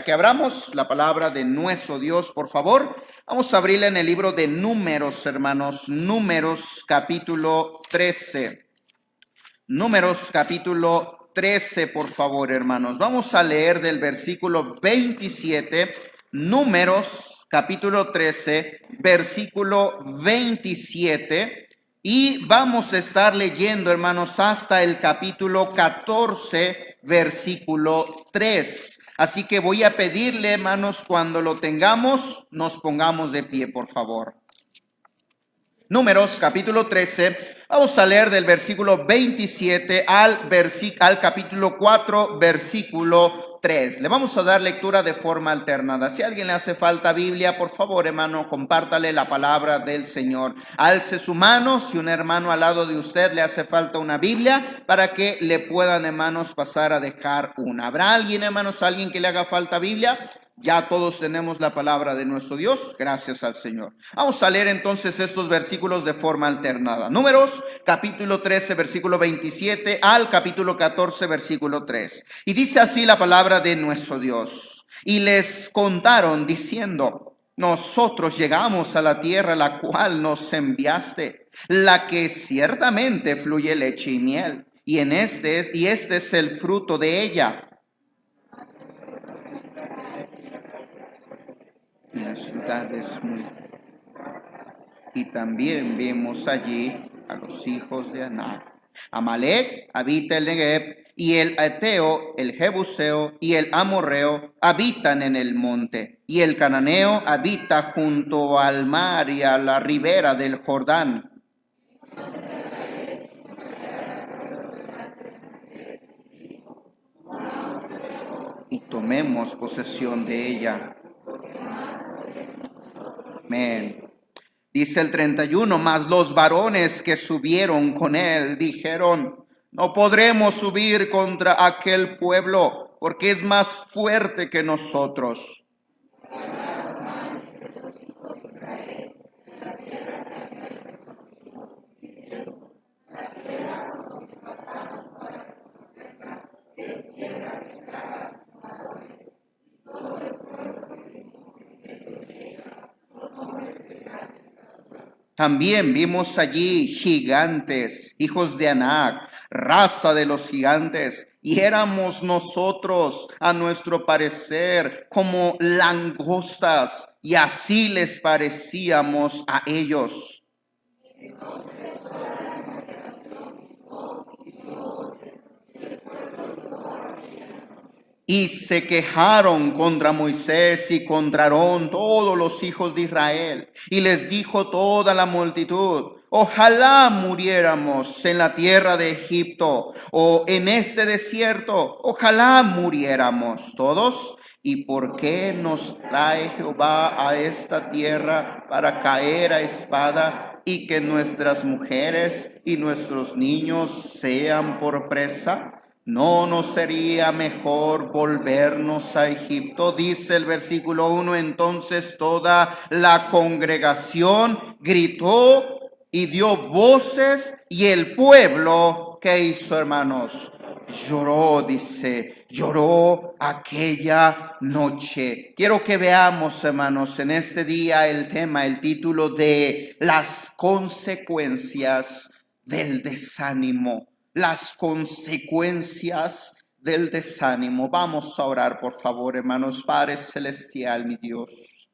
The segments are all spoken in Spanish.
Que abramos la palabra de nuestro Dios, por favor. Vamos a abrirla en el libro de Números, hermanos. Números capítulo 13. Números capítulo 13, por favor, hermanos. Vamos a leer del versículo 27. Números capítulo 13, versículo 27. Y vamos a estar leyendo, hermanos, hasta el capítulo 14, versículo 3. Así que voy a pedirle, hermanos, cuando lo tengamos, nos pongamos de pie, por favor. Números, capítulo 13. Vamos a leer del versículo 27 al capítulo 4, versículo 3. Le vamos a dar lectura de forma alternada. Si a alguien le hace falta Biblia, por favor, hermano, compártale la palabra del Señor. Alce su mano si un hermano al lado de usted le hace falta una Biblia, para que le puedan, hermanos, pasar a dejar una. ¿Habrá alguien, hermanos, alguien que le haga falta Biblia? Ya todos tenemos la palabra de nuestro Dios, gracias al Señor. Vamos a leer entonces estos versículos de forma alternada. Números, capítulo 13, versículo 27 al capítulo 14, versículo 3. Y dice así la palabra de nuestro Dios. Y les contaron diciendo: nosotros llegamos a la tierra la cual nos enviaste, la que ciertamente fluye leche y miel, y este es el fruto de ella. Y la ciudad es muy... Y también vemos allí a los hijos de Anac. Amalek habita el Negev, y el Eteo, el Jebuseo y el Amorreo habitan en el monte, y el Cananeo habita junto al mar y a la ribera del Jordán. Y tomemos posesión de ella. Amén. Dice el 31, mas los varones que subieron con él dijeron: no podremos subir contra aquel pueblo, porque es más fuerte que nosotros. También vimos allí gigantes, hijos de Anac, raza de los gigantes, y éramos nosotros, a nuestro parecer, como langostas, y así les parecíamos a ellos. Y se quejaron contra Moisés y contra Aarón todos los hijos de Israel. Y les dijo toda la multitud: ojalá muriéramos en la tierra de Egipto o en este desierto. Ojalá muriéramos todos. ¿Y por qué nos trae Jehová a esta tierra para caer a espada y que nuestras mujeres y nuestros niños sean por presa? ¿No nos sería mejor volvernos a Egipto? Dice el versículo 1. Entonces toda la congregación gritó y dio voces, y el pueblo, ¿qué hizo, hermanos? Lloró, dice, lloró aquella noche. Quiero que veamos, hermanos, en este día el tema, el título de las consecuencias del desánimo. Las consecuencias del desánimo. Vamos a orar, por favor, hermanos. Padre celestial, mi Dios,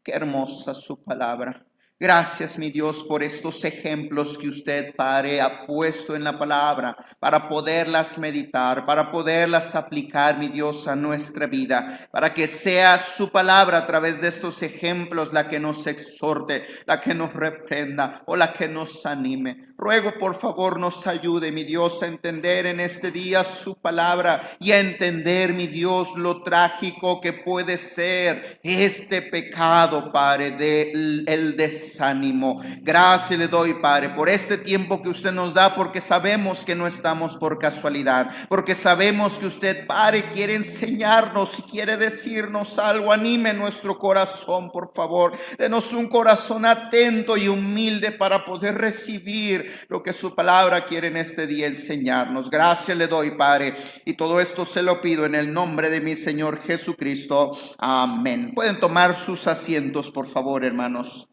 qué hermosa su palabra. Gracias, mi Dios, por estos ejemplos que usted, Padre, ha puesto en la palabra para poderlas meditar, para poderlas aplicar, mi Dios, a nuestra vida, para que sea su palabra a través de estos ejemplos la que nos exhorte, la que nos reprenda o la que nos anime. Ruego, por favor, nos ayude, mi Dios, a entender en este día su palabra y a entender, mi Dios, lo trágico que puede ser este pecado, Padre, del desánimo. desánimo. Gracias le doy, Padre, por este tiempo que usted nos da, porque sabemos que no estamos por casualidad, porque sabemos que usted, Padre, quiere enseñarnos y quiere decirnos algo. Anime nuestro corazón, por favor. Denos un corazón atento y humilde para poder recibir lo que su palabra quiere en este día enseñarnos. Gracias le doy, Padre, y todo esto se lo pido en el nombre de mi Señor Jesucristo. Amén. Pueden tomar sus asientos, por favor, hermanos.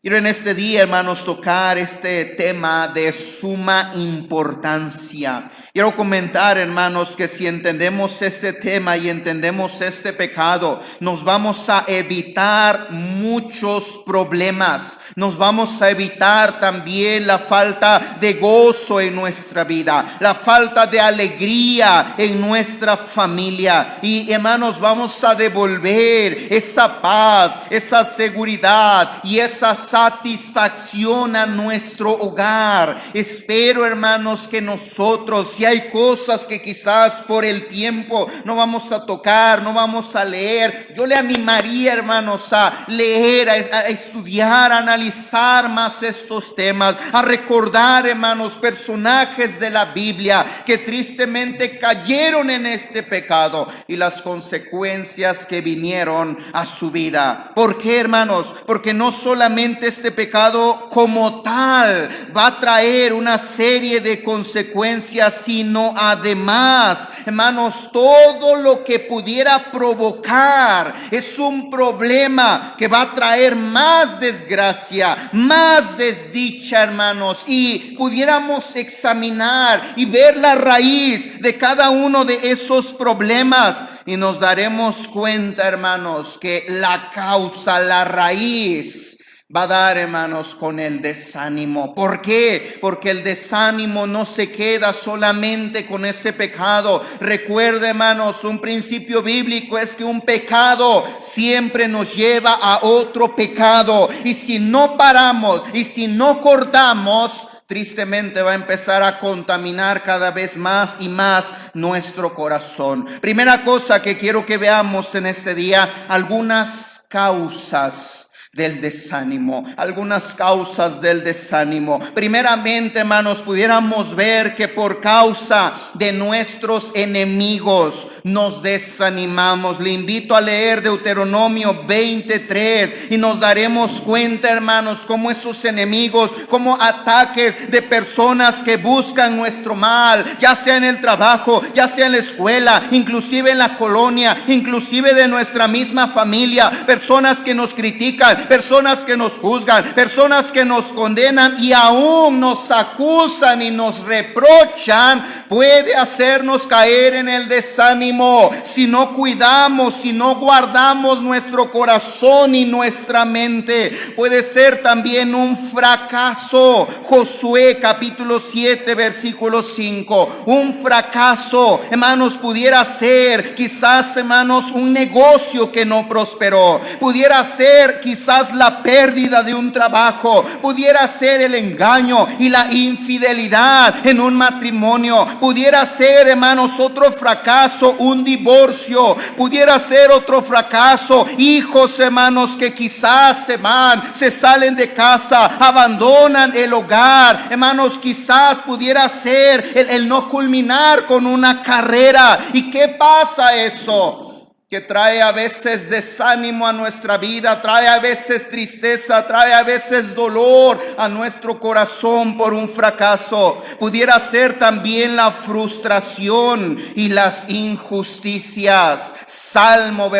Quiero en este día, hermanos, tocar este tema de suma importancia. Quiero comentar, hermanos, que si entendemos este tema y entendemos este pecado, nos vamos a evitar muchos problemas. Nos vamos a evitar también la falta de gozo en nuestra vida, la falta de alegría en nuestra familia. Y, hermanos, vamos a devolver esa paz, esa seguridad y esa satisfacción a nuestro hogar. Espero, hermanos, que nosotros, si hay cosas que quizás por el tiempo no vamos a tocar, no vamos a leer, yo le animaría, hermanos, a leer, a estudiar, a analizar más estos temas, a recordar, hermanos, personajes de la Biblia que tristemente cayeron en este pecado y las consecuencias que vinieron a su vida. ¿Por qué, hermanos? Porque no solamente este pecado como tal va a traer una serie de consecuencias, sino además, hermanos, todo lo que pudiera provocar es un problema que va a traer más desgracia, más desdicha, hermanos, y pudiéramos examinar y ver la raíz de cada uno de esos problemas y nos daremos cuenta, hermanos, que la causa, la raíz va a dar, hermanos, con el desánimo. ¿Por qué? Porque el desánimo no se queda solamente con ese pecado. Recuerda, hermanos, un principio bíblico es que un pecado siempre nos lleva a otro pecado. Y si no paramos y si no cortamos, tristemente va a empezar a contaminar cada vez más y más nuestro corazón. Primera cosa que quiero que veamos en este día, algunas causas del desánimo, algunas causas del desánimo. Primeramente, hermanos, pudiéramos ver que por causa de nuestros enemigos nos desanimamos. Le invito a leer Deuteronomio 23 y nos daremos cuenta, hermanos, cómo esos enemigos, como ataques de personas que buscan nuestro mal, ya sea en el trabajo, ya sea en la escuela, inclusive en la colonia, inclusive de nuestra misma familia, personas que nos critican, personas que nos juzgan, personas que nos condenan y aún nos acusan y nos reprochan, puede hacernos caer en el desánimo si no cuidamos, si no guardamos nuestro corazón y nuestra mente. Puede ser también un fracaso. Josué capítulo 7 versículo 5. Un fracaso, hermanos, pudiera ser quizás, hermanos, un negocio que no prosperó. Pudiera ser quizás la pérdida de un trabajo, pudiera ser el engaño y la infidelidad en un matrimonio, pudiera ser, hermanos, otro fracaso, un divorcio, pudiera ser otro fracaso, hijos, hermanos, que quizás se van, se salen de casa, abandonan el hogar, hermanos, quizás pudiera ser el no culminar con una carrera. ¿Y qué pasa eso? Que trae a veces desánimo a nuestra vida, trae a veces tristeza, trae a veces dolor a nuestro corazón por un fracaso. Pudiera ser también la frustración y las injusticias. Salmo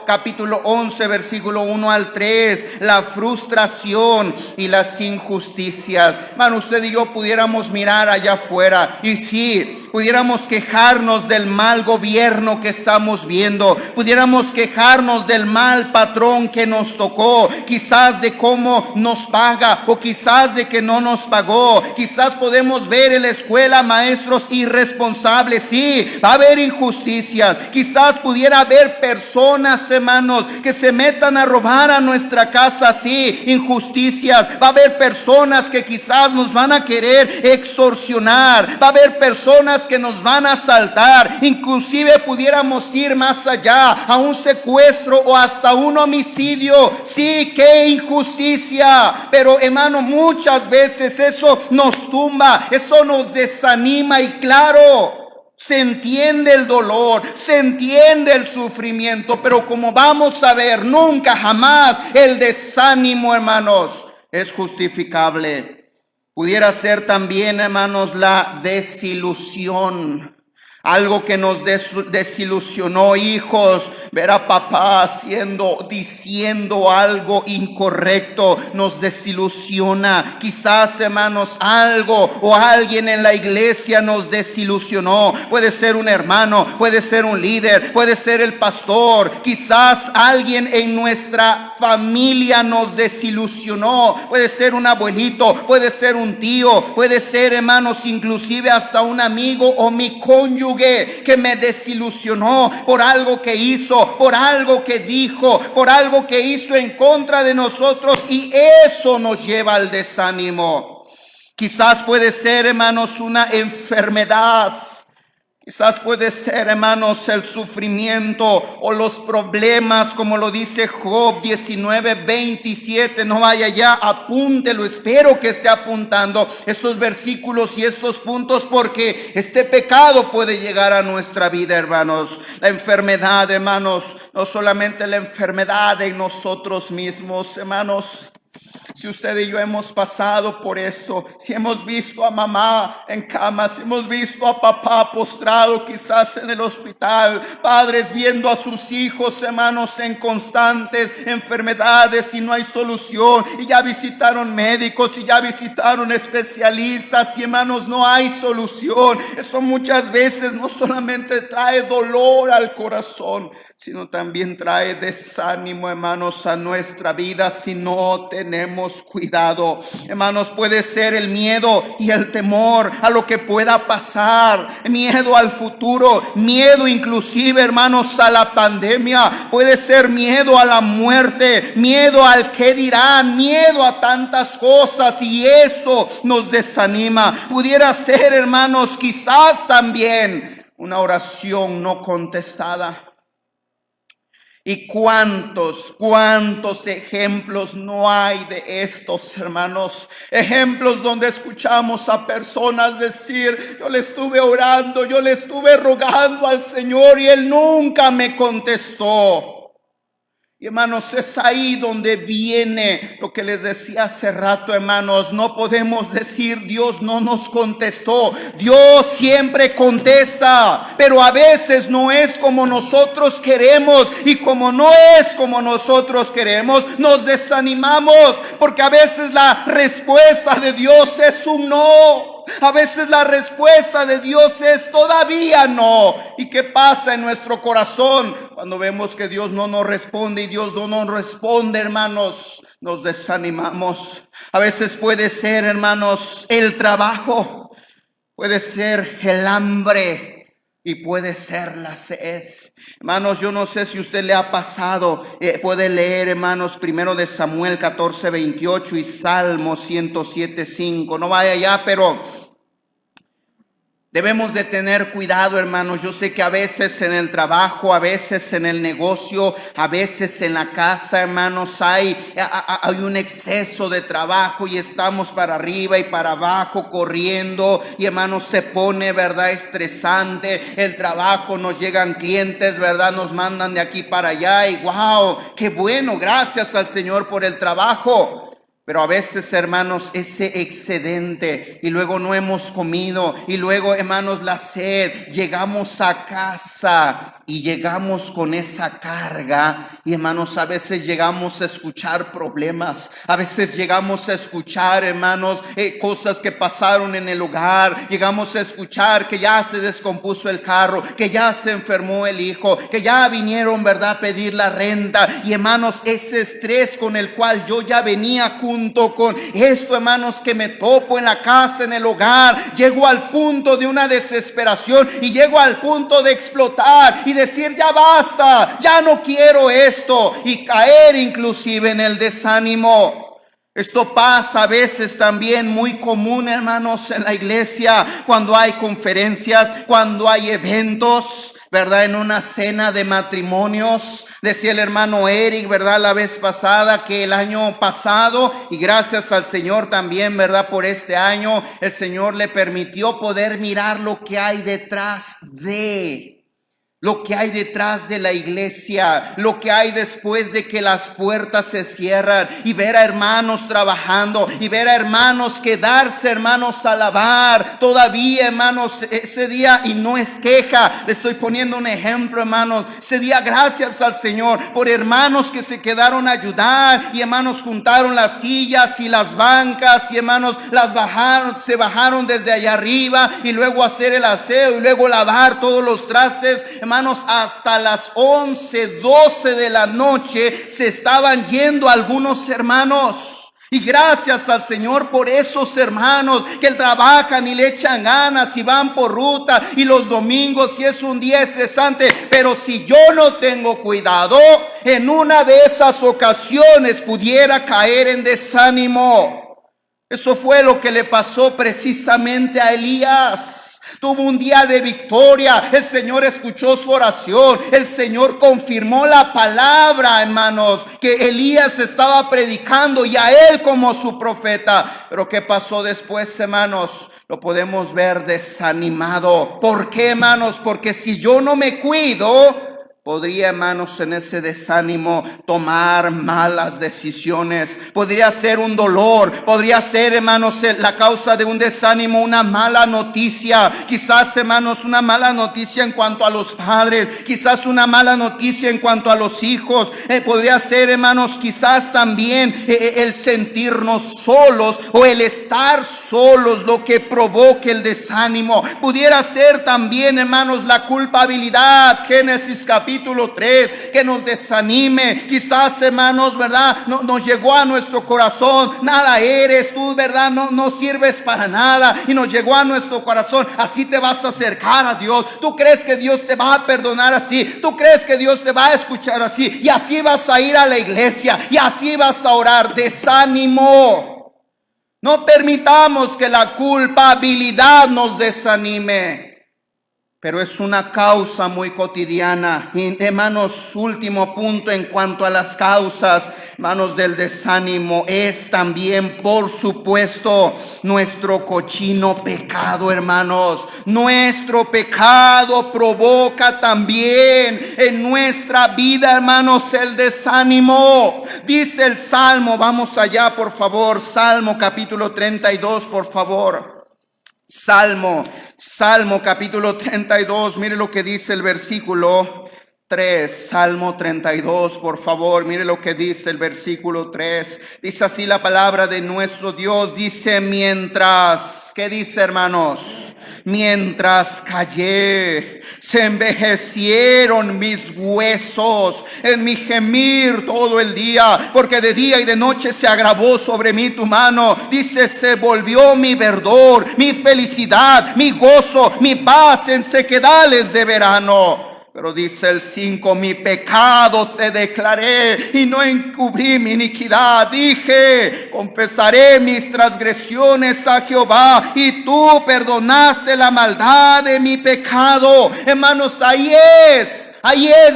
capítulo 11 versículo 1 al 3, la frustración y las injusticias. Hermano, usted y yo pudiéramos mirar allá afuera y sí, pudiéramos quejarnos del mal gobierno que estamos viendo, pudiéramos quejarnos del mal patrón que nos tocó, quizás de cómo nos paga o quizás de que no nos pagó. Quizás podemos ver en la escuela maestros irresponsables. Sí, va a haber injusticias. Quizás pudiera pudiera haber personas, hermanos, que se metan a robar a nuestra casa, sí, injusticias. Va a haber personas que quizás nos van a querer extorsionar. Va a haber personas que nos van a asaltar. Inclusive pudiéramos ir más allá, a un secuestro o hasta un homicidio. Sí, qué injusticia. Pero hermano, muchas veces eso nos tumba, eso nos desanima, y claro, se entiende el dolor, se entiende el sufrimiento, pero como vamos a ver, nunca jamás el desánimo, hermanos, es justificable. Pudiera ser también, hermanos, la desilusión. Algo que nos desilusionó, hijos, ver a papá diciendo algo incorrecto, nos desilusiona. Quizás, hermanos, algo o alguien en la iglesia nos desilusionó. Puede ser un hermano, puede ser un líder, puede ser el pastor. Quizás alguien en nuestra familia nos desilusionó. Puede ser un abuelito, puede ser un tío, puede ser, hermanos, inclusive hasta un amigo o mi cónyuge que me desilusionó por algo que hizo, por algo que dijo, por algo que hizo en contra de nosotros, y eso nos lleva al desánimo. Quizás puede ser, hermanos, una enfermedad. Quizás puede ser, hermanos, el sufrimiento o los problemas, como lo dice Job 19:27. No vaya ya, apúntelo. Espero que esté apuntando estos versículos y estos puntos, porque este pecado puede llegar a nuestra vida, hermanos. La enfermedad, hermanos, no solamente la enfermedad en nosotros mismos, hermanos. Si usted y yo hemos pasado por esto, si hemos visto a mamá en cama, si hemos visto a papá postrado quizás en el hospital, padres viendo a sus hijos, hermanos, en constantes enfermedades y no hay solución, y ya visitaron médicos y ya visitaron especialistas, y hermanos, no hay solución. Eso muchas veces no solamente trae dolor al corazón, sino también trae desánimo, hermanos, a nuestra vida si no tenemos cuidado. Hermanos, puede ser el miedo y el temor a lo que pueda pasar, miedo al futuro, miedo inclusive, hermanos, a la pandemia. Puede ser miedo a la muerte, miedo al qué dirán, miedo a tantas cosas, y eso nos desanima. Pudiera ser, hermanos, quizás también una oración no contestada. Y cuántos ejemplos no hay de estos, hermanos. Ejemplos donde escuchamos a personas decir: yo le estuve orando, yo le estuve rogando al Señor y Él nunca me contestó. Y hermanos, es ahí donde viene lo que les decía hace rato, hermanos. No podemos decir Dios no nos contestó. Dios siempre contesta, pero a veces no es como nosotros queremos, y como no es como nosotros queremos, nos desanimamos, porque a veces la respuesta de Dios es un no. A veces la respuesta de Dios es todavía no. ¿Y qué pasa en nuestro corazón cuando vemos que Dios no nos responde y Dios no nos responde, hermanos? Nos desanimamos. A veces puede ser, hermanos, el trabajo, puede ser el hambre y puede ser la sed. Hermanos, yo no sé si a usted le ha pasado, puede leer, hermanos, primero de Samuel 14:28 y Salmo 107:5. No vaya allá, pero debemos de tener cuidado, hermanos. Yo sé que a veces en el trabajo, a veces en el negocio, a veces en la casa, hermanos, hay un exceso de trabajo y estamos para arriba y para abajo corriendo, y hermanos, se pone, verdad, estresante el trabajo. Nos llegan clientes, verdad, nos mandan de aquí para allá, y wow, qué bueno, gracias al Señor por el trabajo. Pero a veces, hermanos, ese excedente, y luego no hemos comido, y luego, hermanos, la sed, llegamos a casa y llegamos con esa carga, y hermanos, a veces llegamos a escuchar problemas, a veces llegamos a escuchar, hermanos, cosas que pasaron en el hogar. Llegamos a escuchar que ya se descompuso el carro, que ya se enfermó el hijo, que ya vinieron, verdad, a pedir la renta, y hermanos, ese estrés con el cual yo ya venía junto punto con esto, hermanos, que me topo en la casa, en el hogar. Llego al punto de una desesperación y llego al punto de explotar y decir ya basta, ya no quiero esto, y caer inclusive en el desánimo. Esto pasa a veces también muy común, hermanos, en la iglesia, cuando hay conferencias, cuando hay eventos, ¿verdad? En una cena de matrimonios. Decía el hermano Eric, ¿verdad? La vez pasada, que el año pasado, y gracias al Señor también, ¿verdad? Por este año, el Señor le permitió poder mirar lo que hay detrás de... Lo que hay detrás de la iglesia, lo que hay después de que las puertas se cierran, y ver a hermanos trabajando, y ver a hermanos quedarse, hermanos, a alabar todavía, hermanos, ese día, y no es queja, le estoy poniendo un ejemplo, hermanos, ese día gracias al Señor por hermanos que se quedaron a ayudar, y hermanos juntaron las sillas y las bancas, y hermanos las bajaron, se bajaron desde allá arriba, y luego hacer el aseo, y luego lavar todos los trastes. Hermanos, hasta las 11, 12 de la noche se estaban yendo algunos hermanos. Y gracias al Señor por esos hermanos que trabajan y le echan ganas y van por ruta. Y los domingos, si es un día estresante, pero si yo no tengo cuidado, en una de esas ocasiones pudiera caer en desánimo. Eso fue lo que le pasó precisamente a Elías. Tuvo un día de victoria, el Señor escuchó su oración, el Señor confirmó la palabra, hermanos, que Elías estaba predicando, y a él como su profeta. Pero ¿qué pasó después, hermanos? Lo podemos ver desanimado. ¿Por qué, hermanos? Porque si yo no me cuido, podría, hermanos, en ese desánimo tomar malas decisiones. Podría ser un dolor, podría ser, hermanos, la causa de un desánimo, una mala noticia. Quizás, hermanos, una mala noticia en cuanto a los padres, quizás una mala noticia en cuanto a los hijos. Podría ser, hermanos, quizás también el sentirnos solos o el estar solos lo que provoque el desánimo. Pudiera ser también, hermanos, la culpabilidad. Génesis capítulo 3, que nos desanime. Quizás, hermanos, ¿verdad? Nos llegó a nuestro corazón, nada eres tú, ¿verdad? No sirves para nada. Y nos llegó a nuestro corazón, así te vas a acercar a Dios. Tú crees que Dios te va a perdonar así. Tú crees que Dios te va a escuchar así. Y así vas a ir a la iglesia. Y así vas a orar. Desánimo. No permitamos que la culpabilidad nos desanime. Pero es una causa muy cotidiana. Y, hermanos, último punto en cuanto a las causas, hermanos, del desánimo, es también, por supuesto, nuestro cochino pecado, hermanos. Nuestro pecado provoca también en nuestra vida, hermanos, el desánimo. Dice el Salmo, vamos allá, por favor, Salmo capítulo 32, por favor. Salmo capítulo 32, mire lo que dice el versículo 3, Salmo 32, por favor, mire lo que dice el versículo 3. Dice así la palabra de nuestro Dios, dice: mientras, ¿qué dice, hermanos? Mientras callé, se envejecieron mis huesos en mi gemir todo el día, porque de día y de noche se agravó sobre mí tu mano. Dice: se volvió mi verdor, mi felicidad, mi gozo, mi paz en sequedales de verano. Pero dice el 5: mi pecado te declaré y no encubrí mi iniquidad. Dije: confesaré mis transgresiones a Jehová, y tú perdonaste la maldad de mi pecado. Hermanos, ahí es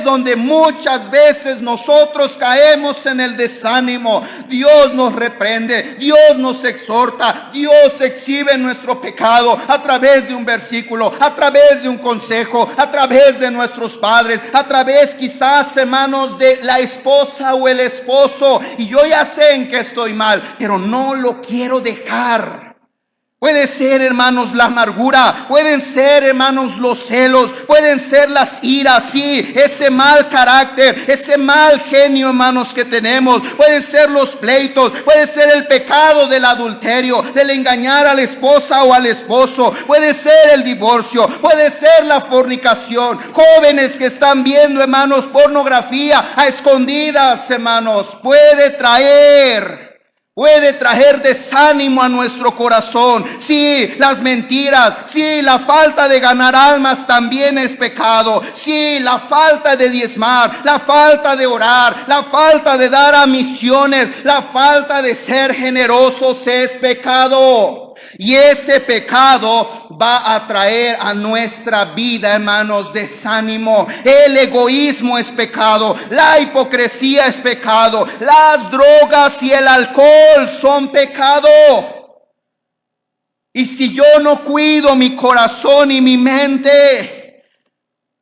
donde muchas veces nosotros caemos en el desánimo. Dios nos reprende, Dios nos exhorta, Dios exhibe nuestro pecado a través de un versículo, a través de un consejo, a través de nuestros padres, a través quizás, hermanos, de la esposa o el esposo. Y yo ya sé en que estoy mal, pero no lo quiero dejar. Puede ser, hermanos, la amargura, pueden ser, hermanos, los celos, pueden ser las iras, sí, ese mal carácter, ese mal genio, hermanos, que tenemos. Pueden ser los pleitos, puede ser el pecado del adulterio, del engañar a la esposa o al esposo, puede ser el divorcio, puede ser la fornicación. Jóvenes que están viendo, hermanos, pornografía a escondidas, hermanos, puede traer Puede traer desánimo a nuestro corazón. Sí, las mentiras. Sí, la falta de ganar almas también es pecado. Sí, la falta de diezmar, la falta de orar, la falta de dar a misiones, la falta de ser generosos es pecado. Y ese pecado va a traer a nuestra vida, hermanos, desánimo. El egoísmo es pecado, la hipocresía es pecado, las drogas y el alcohol son pecado. Y si yo no cuido mi corazón y mi mente,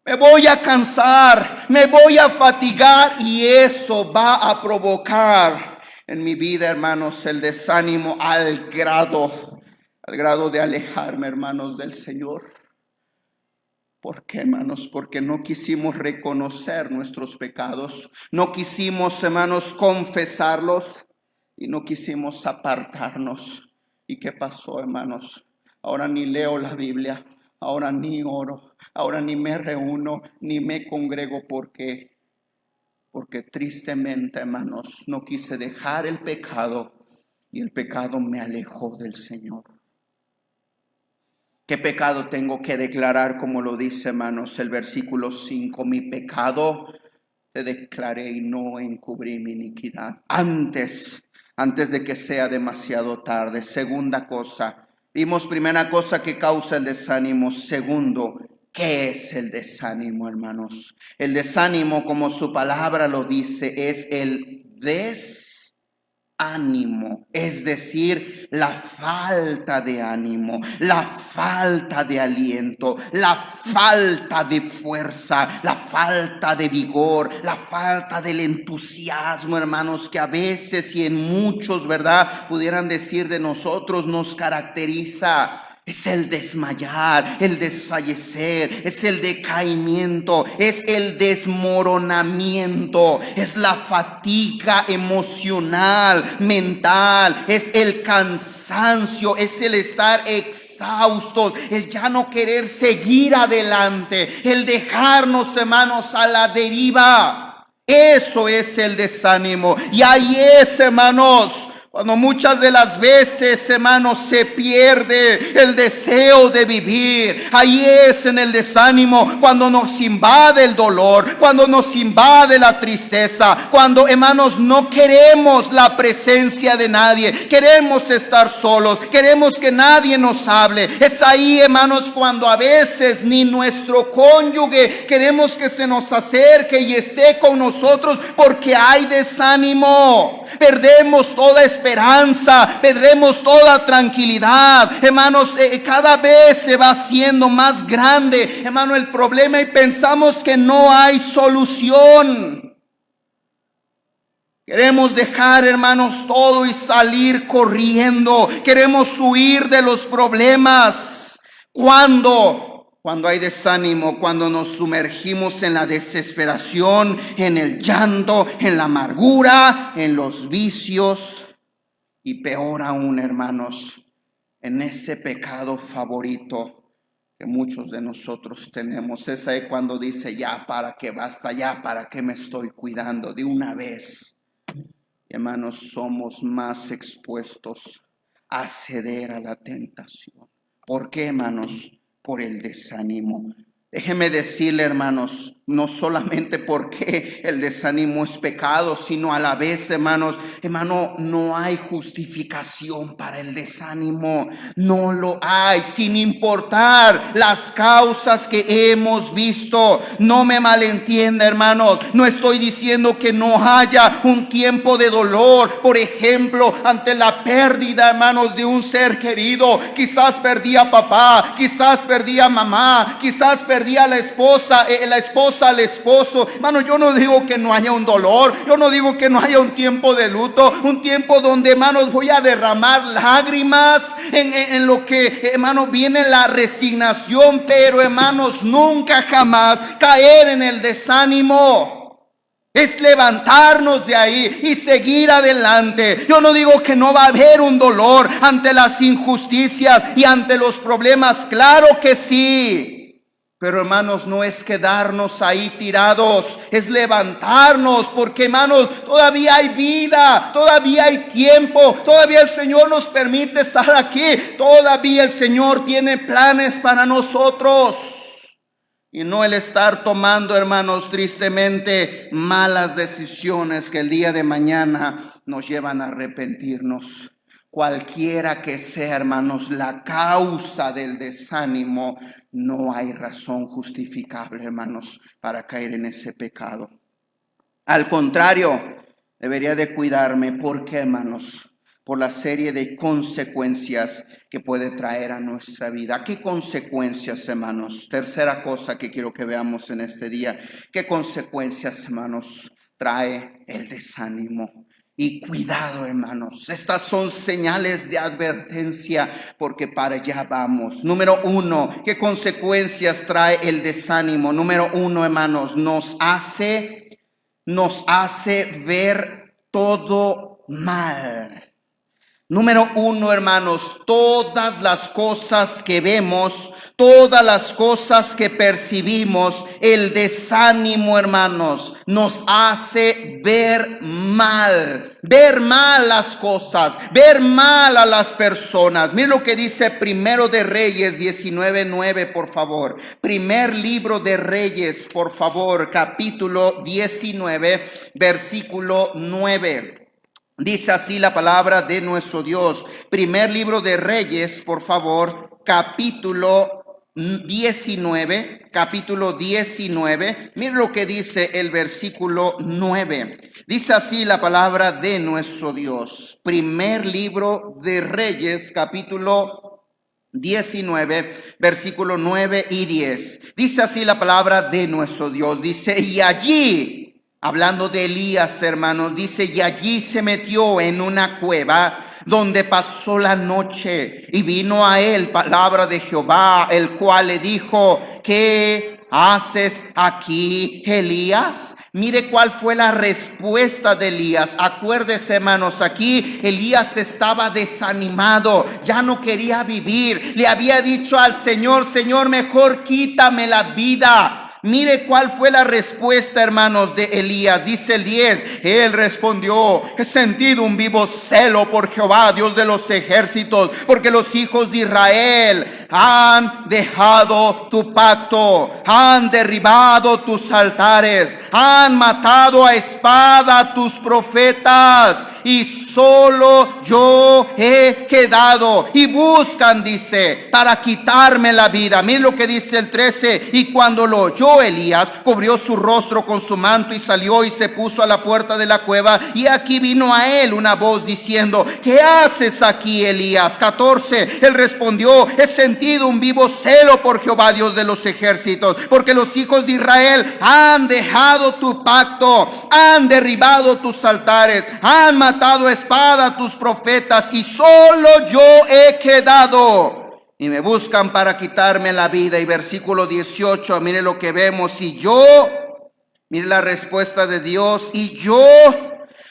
me voy a cansar, me voy a fatigar, y eso va a provocar en mi vida, hermanos, el desánimo al grado de alejarme, hermanos, del Señor. ¿Por qué, hermanos? Porque no quisimos reconocer nuestros pecados, no quisimos, hermanos, confesarlos, y no quisimos apartarnos. ¿Y qué pasó, hermanos? Ahora ni leo la Biblia, ahora ni oro, ahora ni me reúno, ni me congrego. ¿Por qué? Porque tristemente, hermanos, no quise dejar el pecado, y el pecado me alejó del Señor. ¿Qué pecado tengo que declarar? Como lo dice, hermanos, el versículo 5. Mi pecado te declaré y no encubrí mi iniquidad. Antes de que sea demasiado tarde. Segunda cosa. Vimos primera cosa que causa el desánimo. Segundo, ¿qué es el desánimo, hermanos? El desánimo, como su palabra lo dice, es el desánimo, es decir, la falta de ánimo, la falta de aliento, la falta de fuerza, la falta de vigor, la falta del entusiasmo, hermanos, que a veces y en muchos, ¿verdad?, pudieran decir de nosotros nos caracteriza. Es el desmayar, el desfallecer, es el decaimiento, es el desmoronamiento, es la fatiga emocional, mental, es el cansancio, es el estar exhaustos, el ya no querer seguir adelante, el dejarnos, hermanos, a la deriva. Eso es el desánimo. Y ahí es, hermanos, cuando muchas de las veces, hermanos, se pierde el deseo de vivir. Ahí es en el desánimo cuando nos invade el dolor, cuando nos invade la tristeza, cuando, hermanos, no queremos la presencia de nadie, queremos estar solos, queremos que nadie nos hable. Es ahí, hermanos, cuando a veces ni nuestro cónyuge queremos que se nos acerque y esté con nosotros, porque hay desánimo. Perdemos toda esperanza, perdemos toda tranquilidad, hermanos. Cada vez se va haciendo más grande, hermano, el problema, y pensamos que no hay solución. Queremos dejar, hermanos, todo y salir corriendo. Queremos huir de los problemas. Cuando hay desánimo, cuando nos sumergimos en la desesperación, en el llanto, en la amargura, en los vicios, y peor aún, hermanos, en ese pecado favorito que muchos de nosotros tenemos. Es ahí cuando dice: ya, para que basta, ya, para que me estoy cuidando de una vez. Y, hermanos, somos más expuestos a ceder a la tentación. ¿Por qué, hermanos? Por el desánimo. Déjeme decirle, hermanos, no solamente porque el desánimo es pecado, sino a la vez, hermano, no hay justificación para el desánimo. No lo hay, sin importar las causas que hemos visto. No me malentienda, hermanos, no estoy diciendo que no haya un tiempo de dolor. Por ejemplo, ante la pérdida, hermanos, de un ser querido. Quizás perdí a papá, quizás perdí a mamá, quizás perdí a la esposa al esposo. Hermano, yo no digo que no haya un dolor, yo no digo que no haya un tiempo de luto, un tiempo donde, hermanos, voy a derramar lágrimas en lo que, hermano, viene la resignación, pero, hermanos, nunca jamás caer en el desánimo. Es levantarnos de ahí y seguir adelante. Yo no digo que no va a haber un dolor ante las injusticias y ante los problemas. Claro que sí. Pero hermanos, no es quedarnos ahí tirados, es levantarnos, porque hermanos, todavía hay vida, todavía hay tiempo, todavía el Señor nos permite estar aquí, todavía el Señor tiene planes para nosotros. Y no el estar tomando, hermanos, tristemente malas decisiones que el día de mañana nos llevan a arrepentirnos. Cualquiera que sea, hermanos, la causa del desánimo, no hay razón justificable, hermanos, para caer en ese pecado. Al contrario, debería de cuidarme. ¿Por qué, hermanos? Por la serie de consecuencias que puede traer a nuestra vida. ¿Qué consecuencias, hermanos? Tercera cosa que quiero que veamos en este día. ¿Qué consecuencias, hermanos, trae el desánimo? Y cuidado, hermanos, estas son señales de advertencia porque para allá vamos. Número uno, ¿qué consecuencias trae el desánimo? Número uno, hermanos, nos hace ver todo mal. Número uno, hermanos, todas las cosas que vemos, todas las cosas que percibimos, el desánimo, hermanos, nos hace ver mal las cosas, ver mal a las personas. Mira lo que dice Primero de Reyes 19:9, por favor. Primer libro de Reyes, por favor, capítulo 19, versículo 9. Dice así la palabra de nuestro Dios. Primer libro de Reyes, por favor, capítulo 19. Mira lo que dice el versículo 9. Dice así la palabra de nuestro Dios. Primer libro de Reyes, capítulo 19, versículo 9 y 10. Dice así la palabra de nuestro Dios. Dice, y allí... Hablando de Elías, hermanos, dice, y allí se metió en una cueva donde pasó la noche, y vino a él palabra de Jehová, el cual le dijo, ¿qué haces aquí, Elías? Mire cuál fue la respuesta de Elías. Acuérdese, hermanos, aquí Elías estaba desanimado, ya no quería vivir. Le había dicho al Señor, Señor, mejor quítame la vida. Mire cuál fue la respuesta, hermanos, de Elías. Dice el 10, él respondió, he sentido un vivo celo por Jehová, Dios de los ejércitos, porque los hijos de Israel han dejado tu pacto, han derribado tus altares, han matado a espada a tus profetas, y solo yo he quedado, y buscan, dice, para quitarme la vida. Miren lo que dice el 13, y cuando lo oyó Elías, cubrió su rostro con su manto y salió y se puso a la puerta de la cueva, y aquí vino a él una voz diciendo, ¿qué haces aquí, Elías? 14, él respondió, he sentido un vivo celo por Jehová, Dios de los ejércitos, porque los hijos de Israel han dejado tu pacto, han derribado tus altares, han matado a espada a tus profetas, y solo yo he quedado, y me buscan para quitarme la vida. Y versículo 18, mire lo que vemos, y yo, mire la respuesta de Dios, y yo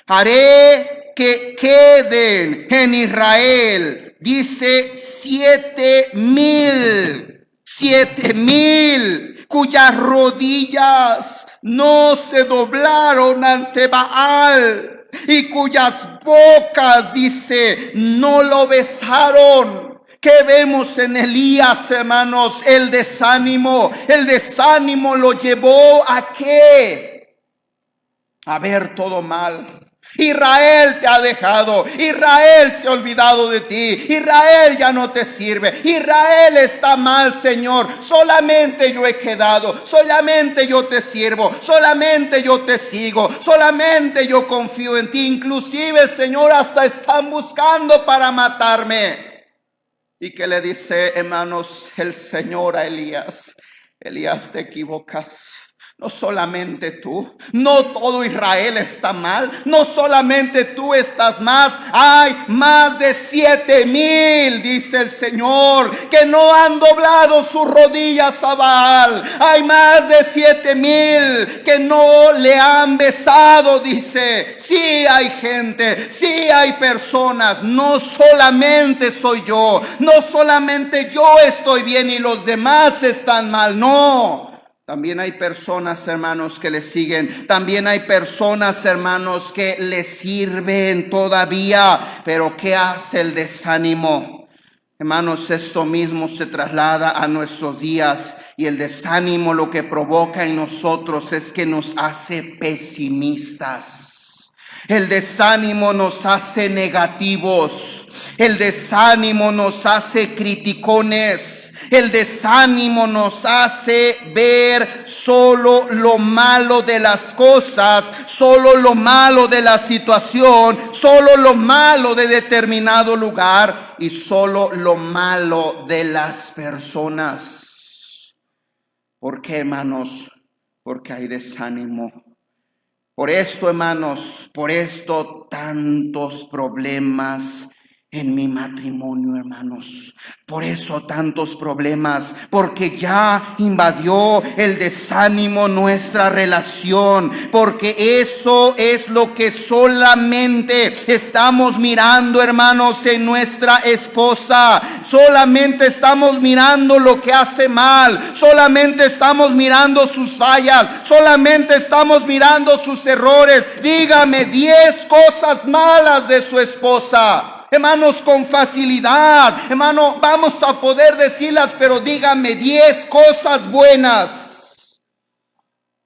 haré que queden en Israel, dice, 7,000 cuyas rodillas no se doblaron ante Baal, y cuyas bocas, dice, no lo besaron. ¿Qué vemos en Elías, hermanos? El desánimo lo llevó ¿a qué? A ver todo mal. Israel te ha dejado, Israel se ha olvidado de ti, Israel ya no te sirve, Israel está mal, Señor, solamente yo he quedado, solamente yo te sirvo, solamente yo te sigo, solamente yo confío en ti. Inclusive, Señor, hasta están buscando para matarme. ¿Y qué le dice, hermanos, el Señor a Elías? Elías, te equivocas. No solamente tú, no todo Israel está mal, no solamente tú estás más, hay más de 7,000, dice el Señor, que no han doblado sus rodillas a Baal. Hay más de 7,000 que no le han besado, dice. Sí hay gente, sí hay personas, no solamente soy yo, no solamente yo estoy bien y los demás están mal, no. También hay personas, hermanos, que le siguen. También hay personas, hermanos, que le sirven todavía. Pero ¿qué hace el desánimo? Hermanos, esto mismo se traslada a nuestros días. Y el desánimo lo que provoca en nosotros es que nos hace pesimistas. El desánimo nos hace negativos. El desánimo nos hace criticones. El desánimo nos hace ver solo lo malo de las cosas, solo lo malo de la situación, solo lo malo de determinado lugar y solo lo malo de las personas. ¿Por qué, hermanos? Porque hay desánimo. Por esto, hermanos, por esto tantos problemas en mi matrimonio, hermanos. Por eso tantos problemas, porque ya invadió el desánimo nuestra relación, porque eso es lo que solamente estamos mirando, hermanos, en nuestra esposa. Solamente estamos mirando lo que hace mal, solamente estamos mirando sus fallas, solamente estamos mirando sus errores. Dígame 10 cosas malas de su esposa. Hermanos, con facilidad, hermano, vamos a poder decirlas, pero dígame 10 cosas buenas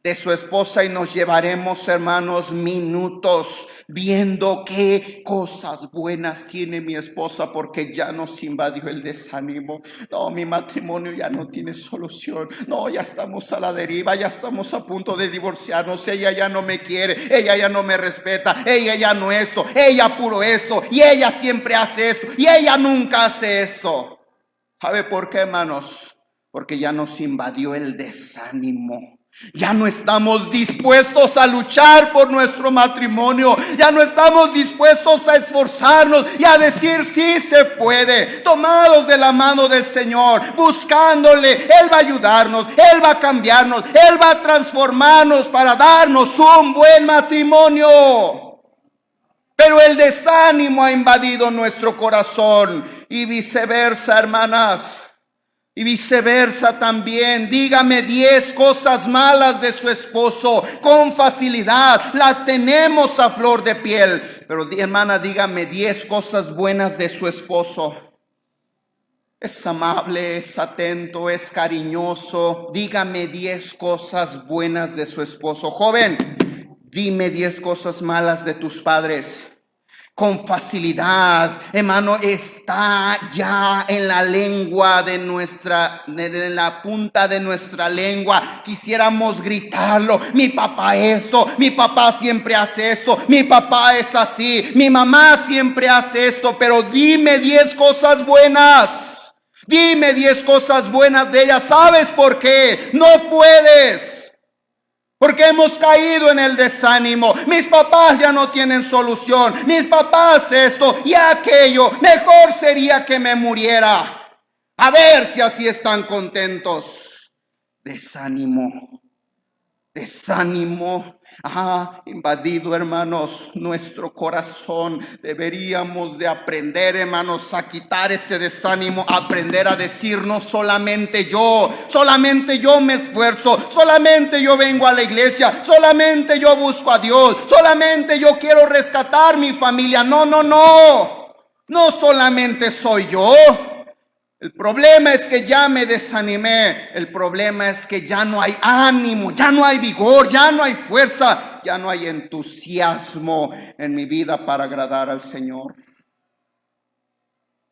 de su esposa y nos llevaremos, hermanos, minutos viendo qué cosas buenas tiene mi esposa, porque ya nos invadió el desánimo. No, mi matrimonio ya no tiene solución. No, ya estamos a la deriva, ya estamos a punto de divorciarnos. Ella ya no me quiere, ella ya no me respeta, ella ya no esto, ella puro esto, y ella siempre hace esto, y ella nunca hace esto. ¿Sabe por qué, hermanos? Porque ya nos invadió el desánimo. Ya no estamos dispuestos a luchar por nuestro matrimonio. Ya no estamos dispuestos a esforzarnos y a decir sí se puede. Tomados de la mano del Señor, buscándole. Él va a ayudarnos, Él va a cambiarnos, Él va a transformarnos para darnos un buen matrimonio. Pero el desánimo ha invadido nuestro corazón y viceversa, hermanas. Y viceversa también. Dígame 10 cosas malas de su esposo con facilidad. La tenemos a flor de piel. Pero hermana, dígame 10 cosas buenas de su esposo. Es amable, es atento, es cariñoso. Dígame 10 cosas buenas de su esposo. Joven, dime 10 cosas malas de tus padres. Con facilidad, hermano, está ya en la lengua de nuestra, en la punta de nuestra lengua. Quisiéramos gritarlo: mi papá esto, mi papá siempre hace esto, mi papá es así, mi mamá siempre hace esto. Pero dime 10 cosas buenas. Dime 10 cosas buenas de ella. ¿Sabes por qué? No puedes. Porque hemos caído en el desánimo. Mis papás ya no tienen solución. Mis papás esto y aquello. Mejor sería que me muriera. A ver si así están contentos. Desánimo. Desánimo ha invadido, hermanos, nuestro corazón. Deberíamos de aprender, hermanos, a quitar ese desánimo, aprender a decir: no solamente yo me esfuerzo, solamente yo vengo a la iglesia, solamente yo busco a Dios, solamente yo quiero rescatar mi familia. No, no solamente soy yo. El problema es que ya me desanimé. El problema es que ya no hay ánimo, ya no hay vigor, ya no hay fuerza, ya no hay entusiasmo en mi vida para agradar al Señor.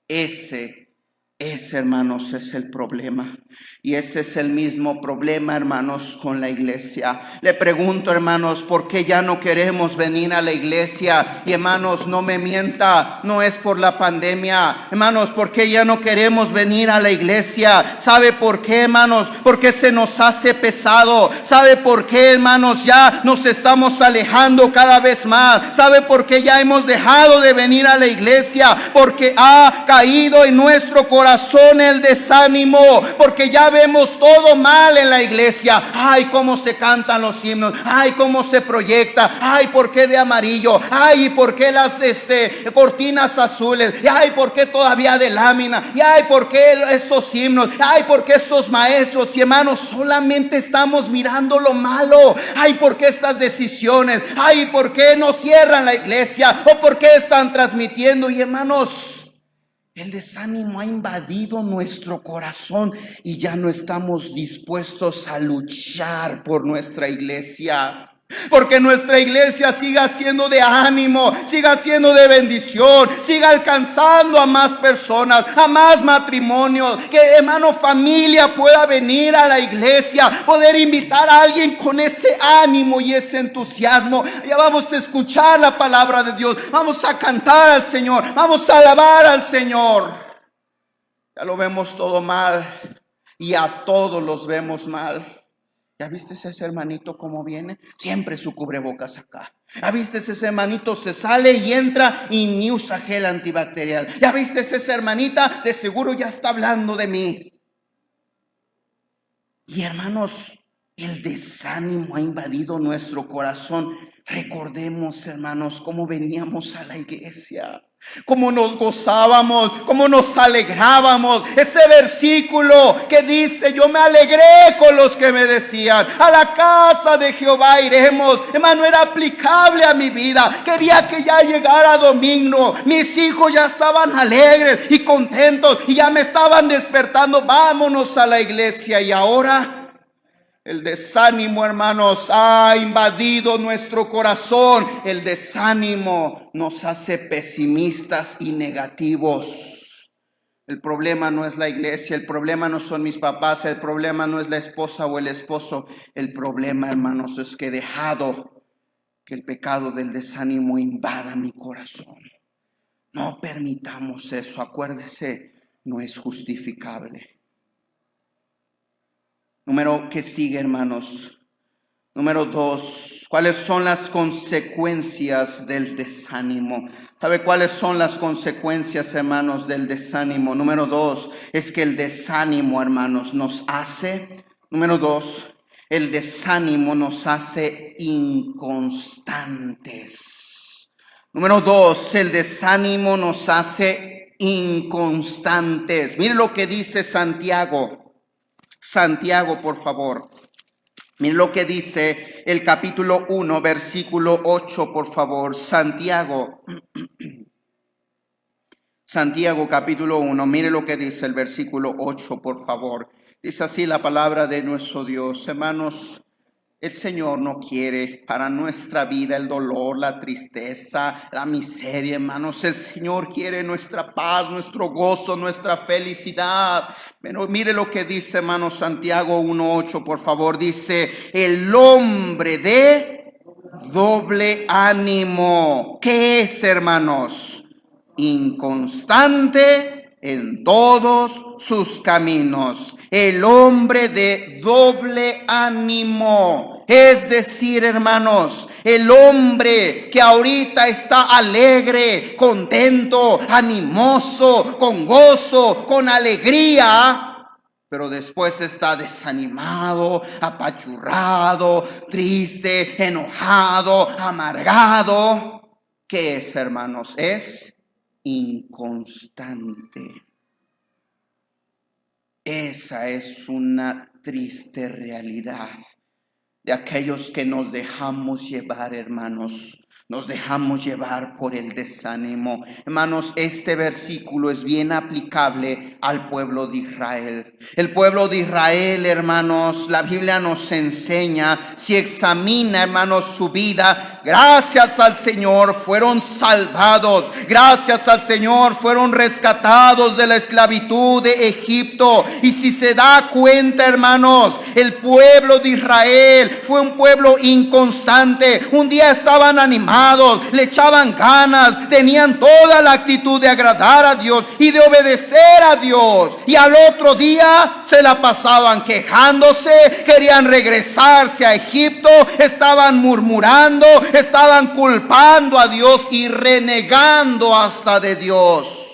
Ese Ese, hermanos, es el problema. Y ese es el mismo problema, hermanos, con la iglesia. Le pregunto, hermanos, ¿por qué ya no queremos venir a la iglesia? Y hermanos, no me mienta, no es por la pandemia. Hermanos, ¿por qué ya no queremos venir a la iglesia? ¿Sabe por qué, hermanos? Porque se nos hace pesado. ¿Sabe por qué, hermanos? Ya nos estamos alejando cada vez más. ¿Sabe por qué ya hemos dejado de venir a la iglesia? Porque ha caído en nuestro corazón el desánimo, porque ya vemos todo mal en la iglesia. Ay, cómo se cantan los himnos, ay, cómo se proyecta, ay, por qué de amarillo, ay, y por qué las cortinas azules, ay, por qué todavía de lámina, y ay, por qué estos himnos, ay, por qué estos maestros. Y hermanos, solamente estamos mirando lo malo. Ay, por qué estas decisiones, ay, por qué no cierran la iglesia, o por qué están transmitiendo. Y hermanos, el desánimo ha invadido nuestro corazón y ya no estamos dispuestos a luchar por nuestra iglesia. Porque nuestra iglesia siga siendo de ánimo, siga siendo de bendición, siga alcanzando a más personas, a más matrimonios. Que, hermano, familia pueda venir a la iglesia, poder invitar a alguien con ese ánimo y ese entusiasmo. Ya vamos a escuchar la palabra de Dios, vamos a cantar al Señor, vamos a alabar al Señor. Ya lo vemos todo mal y a todos los vemos mal. ¿Ya viste ese hermanito cómo viene? Siempre su cubrebocas acá. ¿Ya viste ese hermanito? Se sale y entra y ni usa gel antibacterial. ¿Ya viste esa hermanita? De seguro ya está hablando de mí. Y hermanos, el desánimo ha invadido nuestro corazón. Recordemos, hermanos, cómo veníamos a la iglesia, cómo nos gozábamos, cómo nos alegrábamos. Ese versículo que dice: yo me alegré con los que me decían, a la casa de Jehová iremos. Hermano, era aplicable a mi vida. Quería que ya llegara domingo. Mis hijos ya estaban alegres y contentos y ya me estaban despertando. Vámonos a la iglesia. Y ahora el desánimo, hermanos, ha invadido nuestro corazón. El desánimo nos hace pesimistas y negativos. El problema no es la iglesia, el problema no son mis papás, el problema no es la esposa o el esposo. El problema, hermanos, es que he dejado que el pecado del desánimo invada mi corazón. No permitamos eso, acuérdese, no es justificable. Número que sigue, hermanos. Número 2. ¿Cuáles son las consecuencias del desánimo? ¿Sabe cuáles son las consecuencias, hermanos, del desánimo? Número 2 es que el desánimo, hermanos, nos hace. Número 2, el desánimo nos hace inconstantes. Número 2, el desánimo nos hace inconstantes. Mire lo que dice Santiago. Santiago, por favor. Miren lo que dice el capítulo 1, versículo 8, por favor. Santiago. Santiago, capítulo 1. Mire lo que dice el versículo 8, por favor. Dice así la palabra de nuestro Dios. Hermanos, el Señor no quiere para nuestra vida el dolor, la tristeza, la miseria, hermanos. El Señor quiere nuestra paz, nuestro gozo, nuestra felicidad. Pero mire lo que dice, hermanos, Santiago 1:8, por favor. Dice: el hombre de doble ánimo. ¿Qué es, hermanos? Inconstante en todos sus caminos. El hombre de doble ánimo, es decir, hermanos, el hombre que ahorita está alegre, contento, animoso, con gozo, con alegría, pero después está desanimado, apachurrado, triste, enojado, amargado. ¿Qué es, hermanos? Es inconstante. Esa es una triste realidad de aquellos que nos dejamos llevar, hermanos, nos dejamos llevar por el desánimo. Hermanos, este versículo es bien aplicable al pueblo de Israel. El pueblo de Israel, hermanos, la Biblia nos enseña, si examina, hermanos, su vida, gracias al Señor fueron salvados, gracias al Señor fueron rescatados de la esclavitud de Egipto. Y si se da cuenta, hermanos, el pueblo de Israel fue un pueblo inconstante. Un día estaban animados, le echaban ganas, tenían toda la actitud de agradar a Dios y de obedecer a Dios, y al otro día se la pasaban quejándose, querían regresarse a Egipto, estaban murmurando, estaban culpando a Dios y renegando hasta de Dios.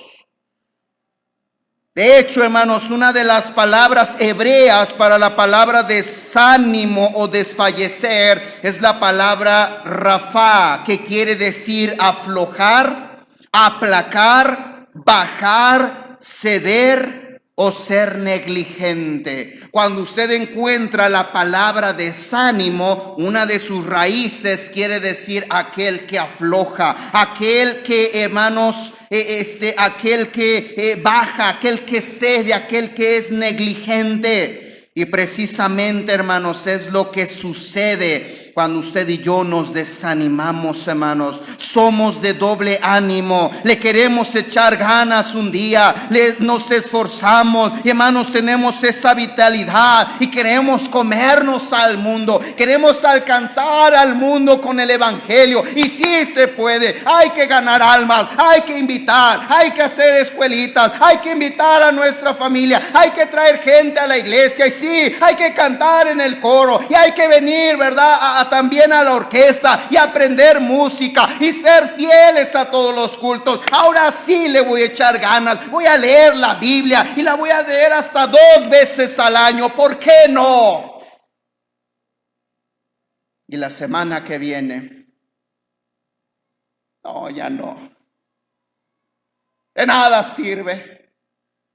De hecho, hermanos, una de las palabras hebreas para la palabra desánimo o desfallecer es la palabra rafá, que quiere decir aflojar, aplacar, bajar, ceder o ser negligente. Cuando usted encuentra la palabra desánimo, una de sus raíces quiere decir aquel que afloja, aquel que, hermanos, aquel que baja, aquel que cede, aquel que es negligente. Y precisamente, hermanos, es lo que sucede cuando usted y yo nos desanimamos, hermanos. Somos de doble ánimo, le queremos echar ganas un día, nos esforzamos y, hermanos, tenemos esa vitalidad y queremos comernos al mundo, queremos alcanzar al mundo con el evangelio. Y sí se puede, hay que ganar almas, hay que invitar, hay que hacer escuelitas, hay que invitar a nuestra familia, hay que traer gente a la iglesia, y sí, hay que cantar en el coro, y hay que venir, ¿verdad?, también a la orquesta y aprender música y ser fieles a todos los cultos. Ahora sí le voy a echar ganas, voy a leer la Biblia y la voy a leer hasta 2 veces al año, ¿por qué no? Y la semana que viene, no, ya no. De nada sirve.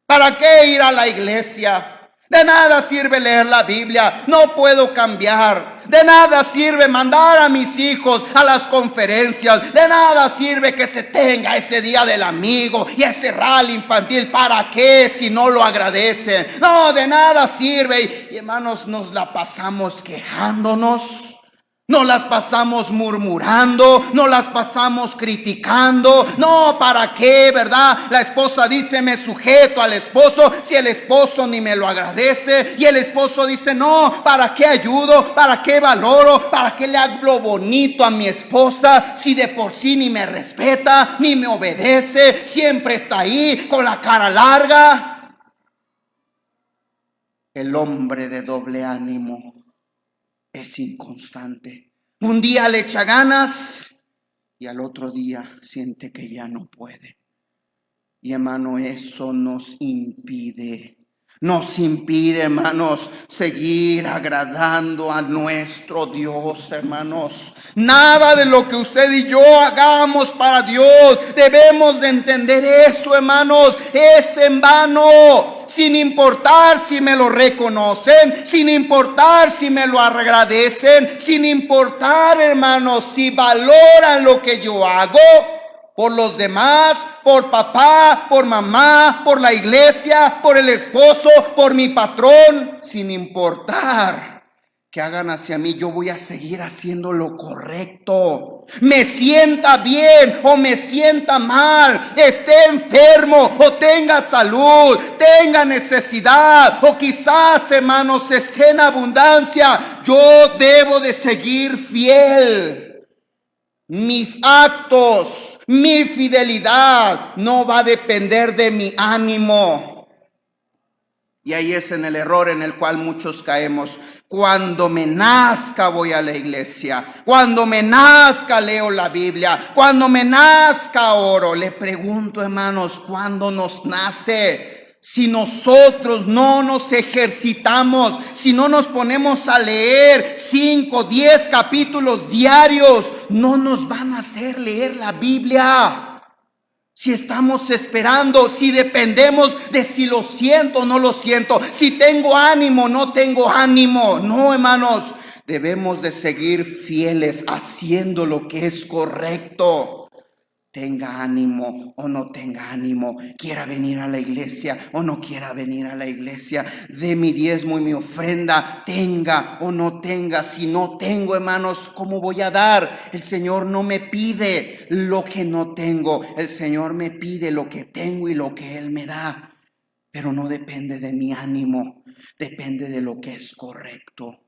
¿Para qué ir a la iglesia? De nada sirve leer la Biblia, no puedo cambiar. De nada sirve mandar a mis hijos a las conferencias. De nada sirve que se tenga ese día del amigo y ese rally infantil. ¿Para qué si no lo agradecen? No, de nada sirve. Y hermanos, nos la pasamos quejándonos. No las pasamos murmurando, no las pasamos criticando. No, ¿para qué, verdad? La esposa dice, me sujeto al esposo, si el esposo ni me lo agradece. Y el esposo dice, no, ¿para qué ayudo? ¿Para qué valoro? ¿Para qué le hablo bonito a mi esposa si de por sí ni me respeta, ni me obedece? Siempre está ahí con la cara larga. El hombre de doble ánimo es inconstante. Un día le echa ganas y al otro día siente que ya no puede. Y, hermano, eso nos impide, hermanos, seguir agradando a nuestro Dios, hermanos. Nada de lo que usted y yo hagamos para Dios, debemos de entender eso, hermanos, es en vano. Sin importar si me lo reconocen, sin importar si me lo agradecen, sin importar, hermanos, si valoran lo que yo hago por los demás, por papá, por mamá, por la iglesia, por el esposo, por mi patrón, sin importar que hagan hacia mí, yo voy a seguir haciendo lo correcto. Me sienta bien o me sienta mal, esté enfermo o tenga salud, tenga necesidad o quizás, hermanos, esté en abundancia, yo debo de seguir fiel. Mis actos, mi fidelidad no va a depender de mi ánimo. Y ahí es en el error en el cual muchos caemos. Cuando me nazca voy a la iglesia, cuando me nazca leo la Biblia, cuando me nazca oro. Le pregunto, hermanos, ¿cuándo nos nace? Si nosotros no nos ejercitamos, si no nos ponemos a leer 5, 10 capítulos diarios, no nos van a hacer leer la Biblia. Si estamos esperando, si dependemos de si lo siento o no lo siento, si tengo ánimo o no tengo ánimo. No, hermanos, Debemos de seguir fieles haciendo lo que es correcto. Tenga ánimo o no tenga ánimo, quiera venir a la iglesia o no quiera venir a la iglesia, de mi diezmo y mi ofrenda, tenga o no tenga. Si no tengo, hermanos, ¿cómo voy a dar? El Señor no me pide lo que no tengo, el Señor me pide lo que tengo y lo que Él me da. Pero no depende de mi ánimo, depende de lo que es correcto.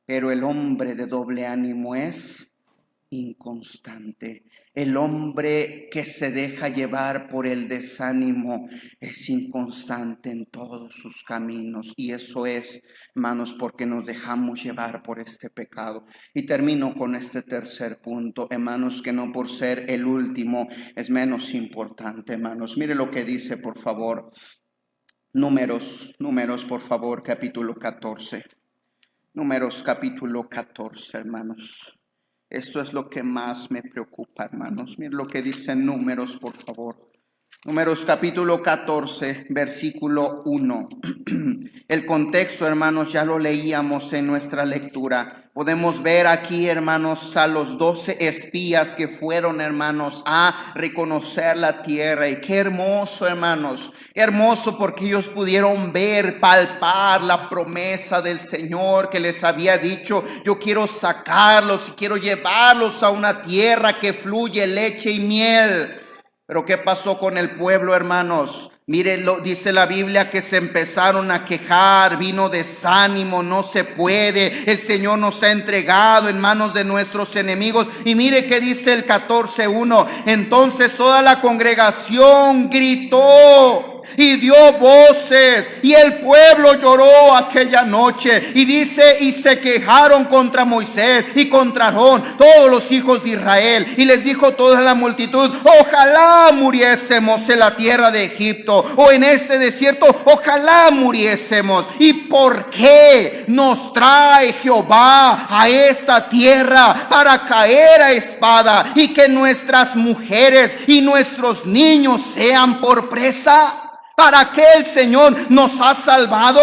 Pero el hombre de doble ánimo es inconstante. El hombre que se deja llevar por el desánimo es inconstante en todos sus caminos. Y eso es, hermanos, porque nos dejamos llevar por este pecado. Y termino con este tercer punto, hermanos, que no por ser el último es menos importante, hermanos. Mire lo que dice, por favor. Números, por favor, capítulo 14. Números, capítulo 14, hermanos. Esto es lo que más me preocupa, hermanos. Miren lo que dice Números, por favor. Números capítulo 14, versículo 1. El contexto, hermanos, ya lo leíamos en nuestra lectura. Podemos ver aquí, hermanos, a los 12 espías que fueron, hermanos, a reconocer la tierra. Y qué hermoso, hermanos. Hermoso porque ellos pudieron ver, palpar la promesa del Señor que les había dicho: yo quiero sacarlos y quiero llevarlos a una tierra que fluye leche y miel. Pero ¿qué pasó con el pueblo, hermanos? Mire, dice la Biblia que se empezaron a quejar, vino desánimo, no se puede, el Señor nos ha entregado en manos de nuestros enemigos. Y mire que dice el 14:1, entonces toda la congregación gritó y dio voces, y el pueblo lloró aquella noche. Y dice, y se quejaron contra Moisés y contra Aarón, todos los hijos de Israel. Y les dijo toda la multitud: ojalá muriésemos en la tierra de Egipto, o en este desierto, ojalá muriésemos. ¿Y por qué nos trae Jehová a esta tierra? Para caer a espada, y que nuestras mujeres y nuestros niños sean por presa. ¿Para qué el Señor nos ha salvado?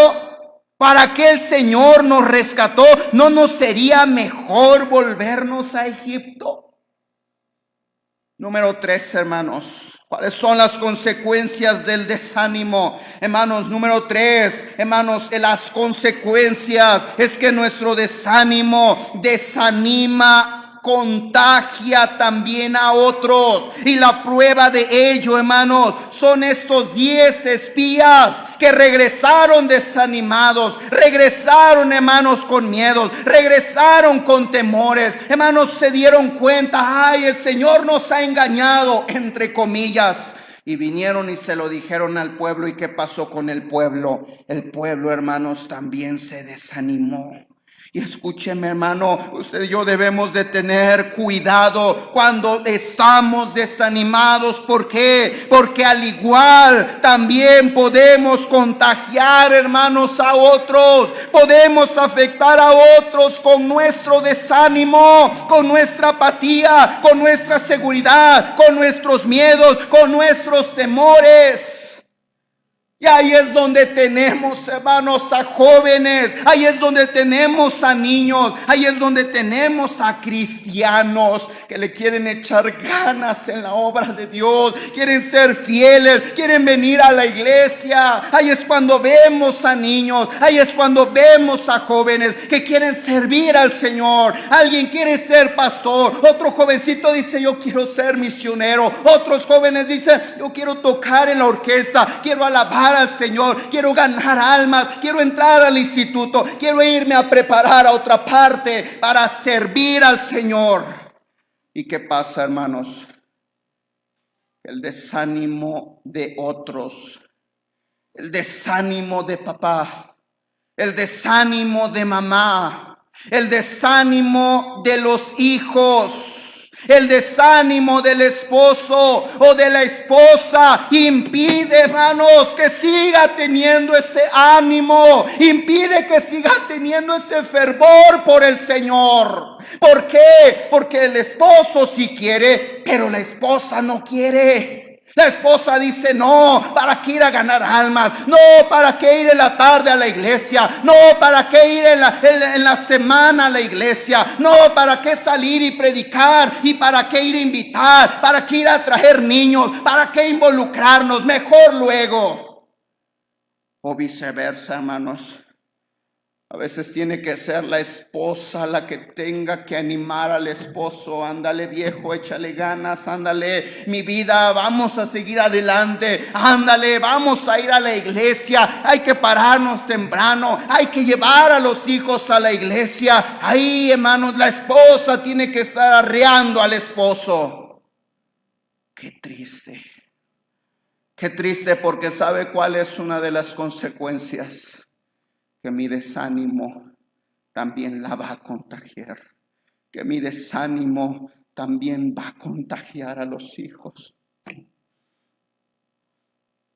¿Para qué el Señor nos rescató? ¿No nos sería mejor volvernos a Egipto? Número 3, hermanos. ¿Cuáles son las consecuencias del desánimo? Hermanos, número 3, hermanos, las consecuencias es que nuestro desánimo desanima, contagia también a otros. Y la prueba de ello, hermanos, son estos 10 espías que regresaron desanimados, regresaron, hermanos, con miedos, regresaron con temores. Hermanos, se dieron cuenta: ay, el Señor nos ha engañado, entre comillas. Y vinieron y se lo dijeron al pueblo. ¿Y qué pasó con el pueblo? El pueblo, hermanos, también se desanimó. Y escúcheme, hermano, usted y yo debemos de tener cuidado cuando estamos desanimados. ¿Por qué? Porque al igual también podemos contagiar, hermanos, a otros. Podemos afectar a otros con nuestro desánimo, con nuestra apatía, con nuestra seguridad, con nuestros miedos, con nuestros temores. Y ahí es donde tenemos, hermanos, a jóvenes, ahí es donde tenemos a niños, ahí es donde tenemos a cristianos que le quieren echar ganas en la obra de Dios, quieren ser fieles, quieren venir a la iglesia. Ahí es cuando vemos a niños, ahí es cuando vemos a jóvenes que quieren servir al Señor. Alguien quiere ser pastor, otro jovencito dice: yo quiero ser misionero. Otros jóvenes dicen: yo quiero tocar en la orquesta, quiero alabar al Señor, quiero ganar almas, quiero entrar al instituto, quiero irme a preparar a otra parte para servir al Señor. ¿Y qué pasa, hermanos? El desánimo de otros, el desánimo de papá, el desánimo de mamá, el desánimo de los hijos, el desánimo del esposo o de la esposa impide, hermanos, que siga teniendo ese ánimo, impide que siga teniendo ese fervor por el Señor. ¿Por qué? Porque el esposo sí quiere, pero la esposa no quiere. La esposa dice, no, ¿para qué ir a ganar almas? No, ¿para qué ir en la tarde a la iglesia? No, ¿para qué ir en la semana a la iglesia? No, ¿para qué salir y predicar? ¿Y para qué ir a invitar? ¿Para qué ir a traer niños? ¿Para qué involucrarnos? Mejor luego. O viceversa, hermanos. A veces tiene que ser la esposa la que tenga que animar al esposo. Ándale, viejo, échale ganas. Ándale, mi vida, vamos a seguir adelante. Ándale, vamos a ir a la iglesia. Hay que pararnos temprano. Hay que llevar a los hijos a la iglesia. Ahí, hermanos, la esposa tiene que estar arreando al esposo. Qué triste. Qué triste, porque ¿sabe cuál es una de las consecuencias? Que mi desánimo también la va a contagiar. Que mi desánimo también va a contagiar a los hijos.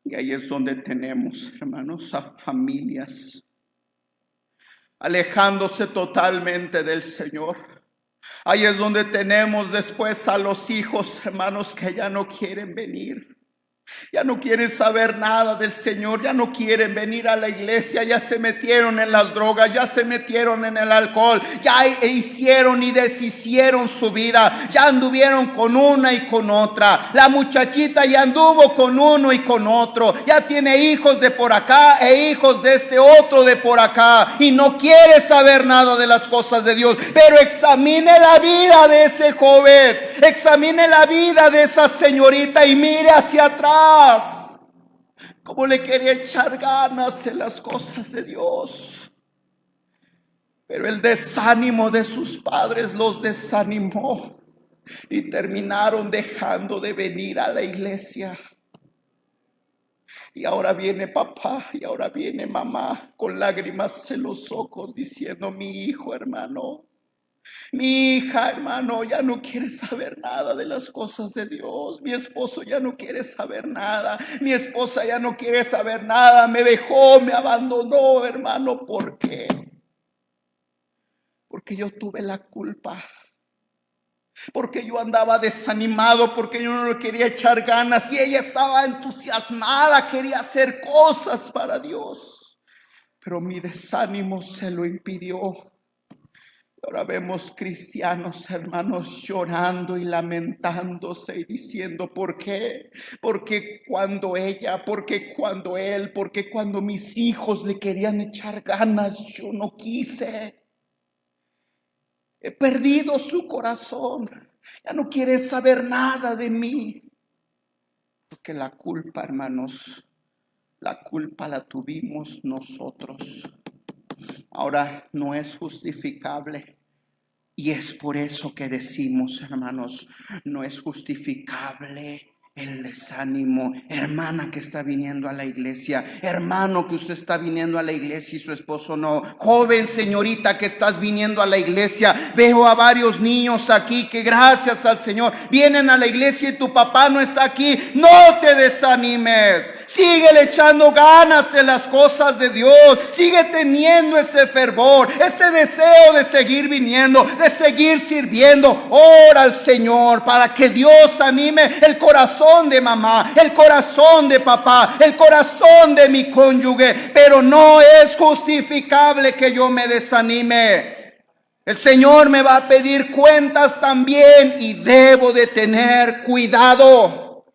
Y ahí es donde tenemos, hermanos, a familias alejándose totalmente del Señor. Ahí es donde tenemos después a los hijos, hermanos, que ya no quieren venir. Ya no quieren saber nada del Señor, ya no quieren venir a la iglesia, ya se metieron en las drogas, ya se metieron en el alcohol, ya hicieron y deshicieron su vida, ya anduvieron con una y con otra. La muchachita ya anduvo con uno y con otro, ya tiene hijos de por acá e hijos de este otro de por acá, y no quiere saber nada de las cosas de Dios. Pero examine la vida de ese joven, examine la vida de esa señorita y mire hacia atrás. Como le quería echar ganas en las cosas de Dios, pero el desánimo de sus padres los desanimó y terminaron dejando de venir a la iglesia. Y ahora viene papá y ahora viene mamá con lágrimas en los ojos diciendo, mi hijo, hermano, mi hija, hermano, ya no quiere saber nada de las cosas de Dios. Mi esposo ya no quiere saber nada. Mi esposa ya no quiere saber nada. Me dejó, me abandonó, hermano. ¿Por qué? Porque yo tuve la culpa. Porque yo andaba desanimado, porque yo no le quería echar ganas y ella estaba entusiasmada, quería hacer cosas para Dios. Pero mi desánimo se lo impidió. Ahora vemos cristianos, hermanos, llorando y lamentándose y diciendo, ¿por qué? Porque cuando ella, porque cuando él, porque cuando mis hijos le querían echar ganas, yo no quise. He perdido su corazón, ya no quiere saber nada de mí. Porque la culpa, hermanos, la culpa la tuvimos nosotros. Ahora no es justificable. Y es por eso que decimos, hermanos, no es justificable el desánimo. Hermana que está viniendo a la iglesia, hermano que usted está viniendo a la iglesia y su esposo no. Joven señorita que estás viniendo a la iglesia, veo a varios niños aquí que gracias al Señor vienen a la iglesia y tu papá no está aquí. No te desanimes, sigue echando ganas en las cosas de Dios, sigue teniendo ese fervor, ese deseo de seguir viniendo, de seguir sirviendo. Ora al Señor para que Dios anime el corazón de mamá, el corazón de papá, el corazón de mi cónyuge. Pero no es justificable que yo me desanime. El Señor me va a pedir cuentas también y debo de tener cuidado.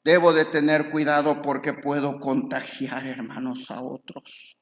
Debo de tener cuidado porque puedo contagiar, hermanos, a otros.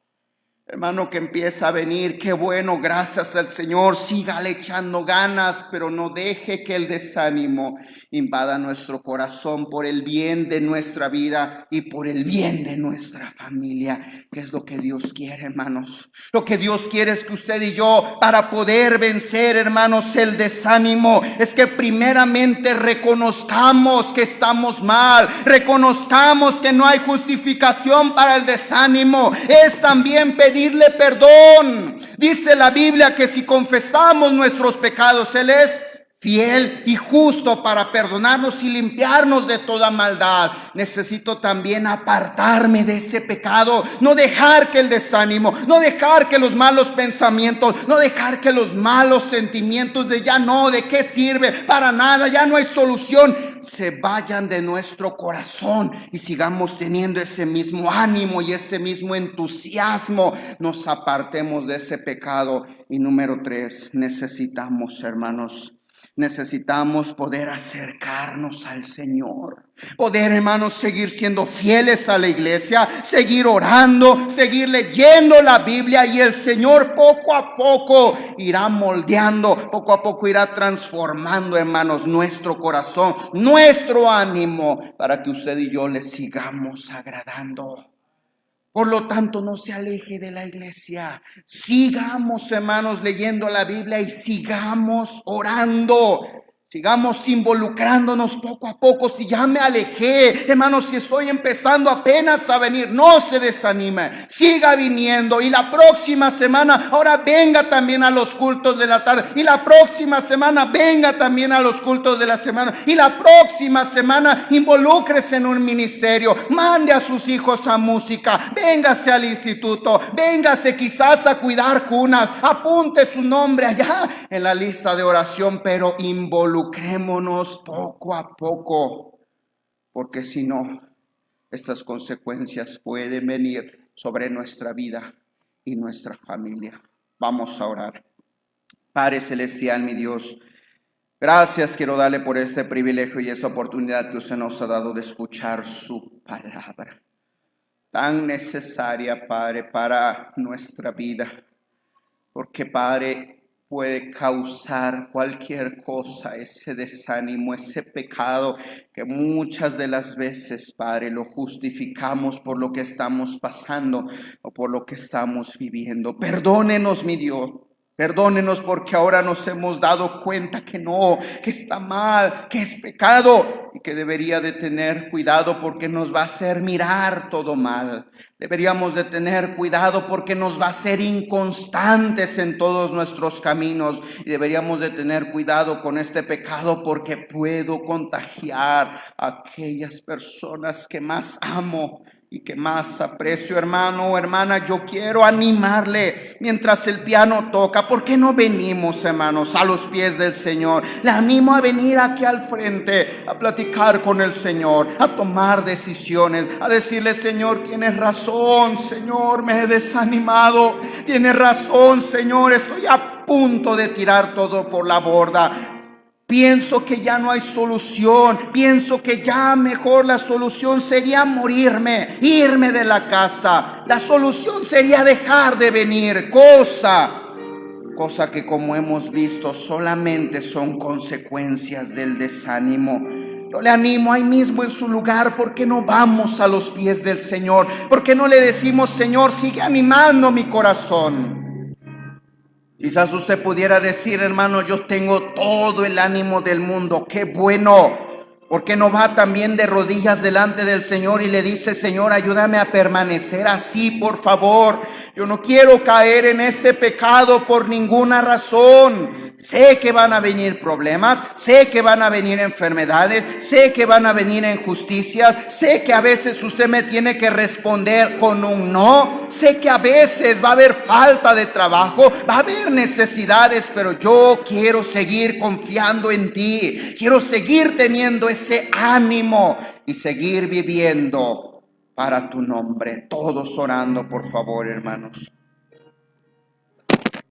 Hermano que empieza a venir, qué bueno, gracias al Señor, sígale echando ganas, pero no deje que el desánimo invada nuestro corazón por el bien de nuestra vida y por el bien de nuestra familia, que es lo que Dios quiere, hermanos. Lo que Dios quiere es que usted y yo, para poder vencer, hermanos, el desánimo, es que primeramente reconozcamos que estamos mal, reconozcamos que no hay justificación para el desánimo. Es también pedirle perdón. Dice la Biblia que si confesamos nuestros pecados, Él es fiel y justo para perdonarnos y limpiarnos de toda maldad. Necesito también apartarme de ese pecado, no dejar que el desánimo, no dejar que los malos pensamientos, no dejar que los malos sentimientos de ya no, de qué sirve, para nada, ya no hay solución, se vayan de nuestro corazón y sigamos teniendo ese mismo ánimo y ese mismo entusiasmo. Nos apartemos de ese pecado. Y número 3, necesitamos, hermanos, poder acercarnos al Señor. Poder, hermanos, seguir siendo fieles a la iglesia, seguir orando, seguir leyendo la Biblia, y el Señor poco a poco irá moldeando, poco a poco irá transformando, hermanos, nuestro corazón, nuestro ánimo, para que usted y yo le sigamos agradando. Por lo tanto, no se aleje de la iglesia. Sigamos, hermanos, leyendo la Biblia y sigamos orando. Sigamos involucrándonos poco a poco. Si ya me alejé, hermanos, si estoy empezando apenas a venir, no se desanime. Siga viniendo. Y la próxima semana, ahora venga también a los cultos de la tarde. Y la próxima semana, venga también a los cultos de la semana. Y la próxima semana, involúcrese en un ministerio. Mande a sus hijos a música. Véngase al instituto. Véngase quizás a cuidar cunas. Apunte su nombre allá en la lista de oración, pero involucrémonos poco a poco, porque si no, estas consecuencias pueden venir sobre nuestra vida y nuestra familia. Vamos a orar. Padre celestial, mi Dios, gracias quiero darle por este privilegio y esta oportunidad que usted nos ha dado de escuchar su palabra, tan necesaria, Padre, para nuestra vida, porque, Padre, puede causar cualquier cosa, ese desánimo, ese pecado que muchas de las veces, Padre, lo justificamos por lo que estamos pasando o por lo que estamos viviendo. Perdónenos, mi Dios. Perdónenos porque ahora nos hemos dado cuenta que no, que está mal, que es pecado y que debería de tener cuidado porque nos va a hacer mirar todo mal. Deberíamos de tener cuidado porque nos va a hacer inconstantes en todos nuestros caminos, y deberíamos de tener cuidado con este pecado porque puedo contagiar a aquellas personas que más amo y que más aprecio. Hermano o hermana, yo quiero animarle mientras el piano toca. ¿Por qué no venimos, hermanos, a los pies del Señor? Le animo a venir aquí al frente, a platicar con el Señor, a tomar decisiones, a decirle: Señor, tienes razón, Señor, me he desanimado. Tienes razón, Señor, estoy a punto de tirar todo por la borda. Pienso que ya no hay solución. Pienso que ya mejor la solución sería morirme, irme de la casa. La solución sería dejar de venir. Cosa que, como hemos visto, solamente son consecuencias del desánimo. Yo le animo ahí mismo en su lugar. ¿Por qué no vamos a los pies del Señor? ¿Por qué no le decimos: Señor, sigue animando mi corazón? Quizás usted pudiera decir: hermano, yo tengo todo el ánimo del mundo. ¡Qué bueno! ¿Por qué no va también de rodillas delante del Señor y le dice: Señor, ayúdame a permanecer así, por favor? Yo no quiero caer en ese pecado por ninguna razón. Sé que van a venir problemas, sé que van a venir enfermedades, sé que van a venir injusticias, sé que a veces usted me tiene que responder con un no, sé que a veces va a haber falta de trabajo, va a haber necesidades, pero yo quiero seguir confiando en ti, quiero seguir teniendo ese ánimo y seguir viviendo para tu nombre. Todos orando, por favor, hermanos.